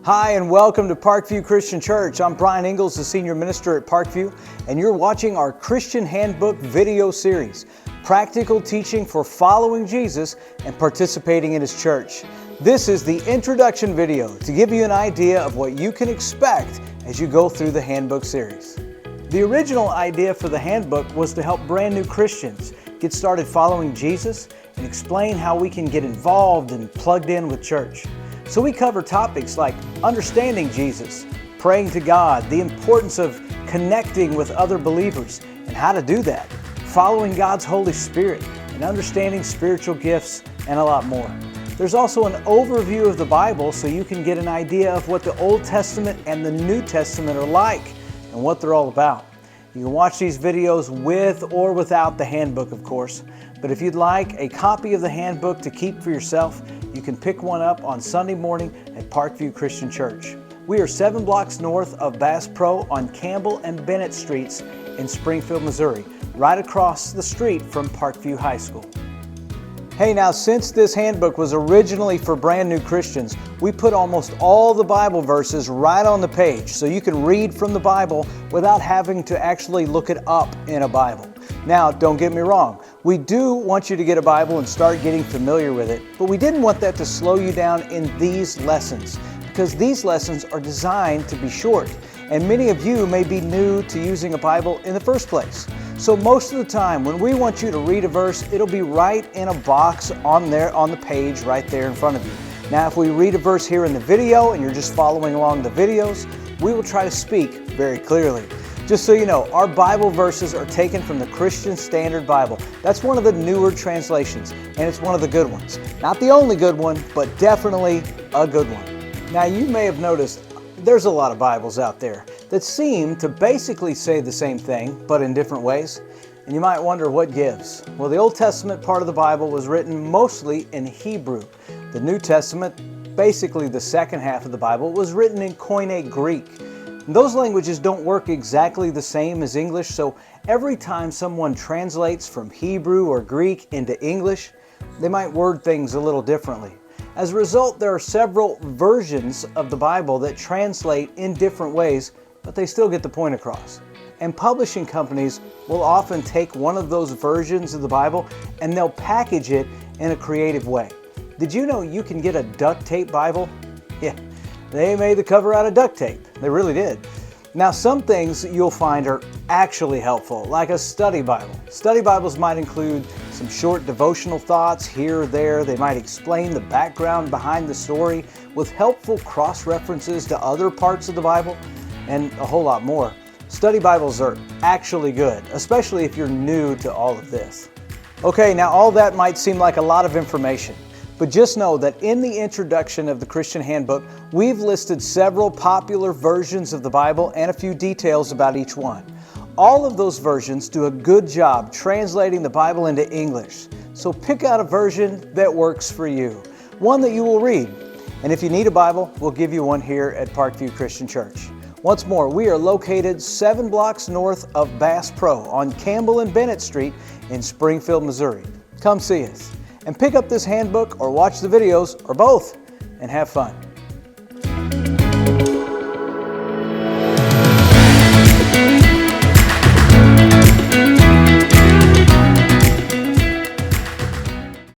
Hi, and welcome to Parkview Christian Church. I'm Brian Ingalls, the Senior Minister at Parkview, and you're watching our Christian Handbook video series, practical teaching for following Jesus and participating in His church. This is the introduction video to give you an idea of what you can expect as you go through the Handbook series. The original idea for the Handbook was to help brand new Christians get started following Jesus and explain how we can get involved and plugged in with church. So we cover topics like understanding Jesus, praying to God, the importance of connecting with other believers and how to do that, following God's Holy Spirit, and understanding spiritual gifts, and a lot more. There's also an overview of the Bible so you can get an idea of what the Old Testament and the New Testament are like and what they're all about. You can watch these videos with or without the Handbook, of course, but if you'd like a copy of the Handbook to keep for yourself, you can pick one up on Sunday morning at Parkview Christian Church. We are 7 blocks north of Bass Pro on Campbell and Bennett Streets in Springfield, Missouri, right across the street from Parkview High School. Hey, now since this handbook was originally for brand new Christians, we put almost all the Bible verses right on the page so you can read from the Bible without having to actually look it up in a Bible. Now, don't get me wrong, we do want you to get a Bible and start getting familiar with it, but we didn't want that to slow you down in these lessons because these lessons are designed to be short, and many of you may be new to using a Bible in the first place. So most of the time when we want you to read a verse, it'll be right in a box on the page right there in front of you. Now if we read a verse here in the video and you're just following along the videos, we will try to speak very clearly. Just so you know, our Bible verses are taken from the Christian Standard Bible. That's one of the newer translations, and it's one of the good ones. Not the only good one, but definitely a good one. Now you may have noticed there's a lot of Bibles out there that seem to basically say the same thing, but in different ways. And you might wonder what gives. Well, the Old Testament part of the Bible was written mostly in Hebrew. The New Testament, basically the second half of the Bible, was written in Koine Greek. And those languages don't work exactly the same as English, so every time someone translates from Hebrew or Greek into English, they might word things a little differently. As a result, there are several versions of the Bible that translate in different ways, but they still get the point across. And publishing companies will often take one of those versions of the Bible and they'll package it in a creative way. Did you know you can get a duct tape Bible? Yeah, they made the cover out of duct tape. They really did. Now some things you'll find are actually helpful, like a study Bible. Study Bibles might include some short devotional thoughts here or there. They might explain the background behind the story with helpful cross-references to other parts of the Bible, and a whole lot more. Study Bibles are actually good, especially if you're new to all of this. Okay, now all that might seem like a lot of information, but just know that in the introduction of the Christian Handbook, we've listed several popular versions of the Bible and a few details about each one. All of those versions do a good job translating the Bible into English, so pick out a version that works for you, one that you will read. And if you need a Bible, we'll give you one here at Parkview Christian Church. Once more, we are located 7 blocks north of Bass Pro on Campbell and Bennett Street in Springfield, Missouri. Come see us and pick up this handbook or watch the videos or both and have fun.